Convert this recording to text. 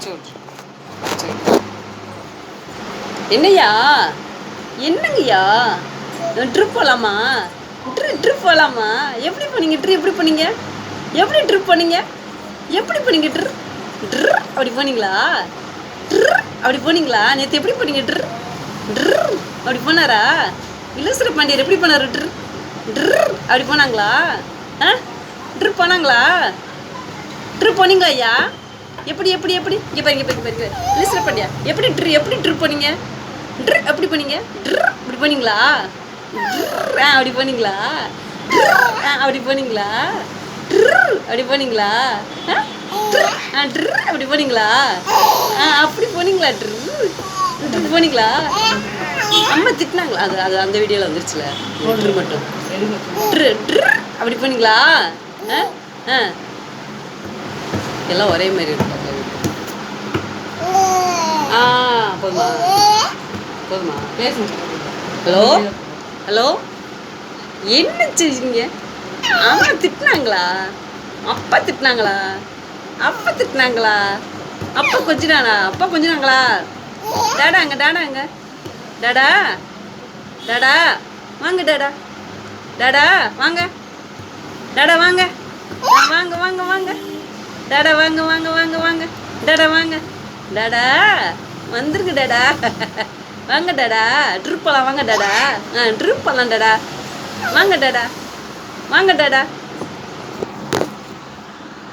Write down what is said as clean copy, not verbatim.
சரி சரி. என்னய்யா என்னங்கய்யா ட்ரிப் போகலாமா? ட்ரிப் போகலாமா? எப்படி போனீங்க எப்படி போனீங்க? எப்படி ட்ரிப் போனீங்க? எப்படி போனீங்க ட்ரு அப்படி போனீங்களா? அப்படி போனீங்களா? நேற்று எப்படி போனீங்க ட்ரு அப்படி போனாரா? இலசுர பாண்டியர் எப்படி போனார் ட்ரு அப்படி போனாங்களா? ஆ ட்ரிப் போனாங்களா? ட்ரிப் போனீங்களா ஐயா? எப்படி எப்படி எப்படி இங்கே பாருங்க இலசுர பாண்டியா எப்படி ட்ரிப் போனீங்க? எப்படி போனீங்க? அப்படி போனீங்களா? அப்படி போனீங்களா? அப்படி போனீங்களா? அப்படி போனீங்களா? அப்படி போனீங்களா? அப்படி போனீங்களா? போனீங்களா? அம்மா திட்டினாங்களா? அது அது அந்த வீடியோவில் வந்துருச்சுல மட்டும் அப்படி போனீங்களா? எல்லாம் ஒரே மாதிரி இருக்கு. போதுமா போதுமா பேசுங்க. ஹலோ ஹலோ என்ன செஞ்சீங்க? அம்மா திட்டினாங்களா? அப்பா திட்டினாங்களா? அப்பா கொஞ்சினாங்களா? டாடா டாடா வாங்க டாடா வாங்க வாங்க டாடா வாங்க டாடா வந்துருங்க டாடா வாங்க டாடா ட்ரிப் போகலாம் வாங்க டாடா ட்ரிப் போகலாம் டாடா வாங்க டாடா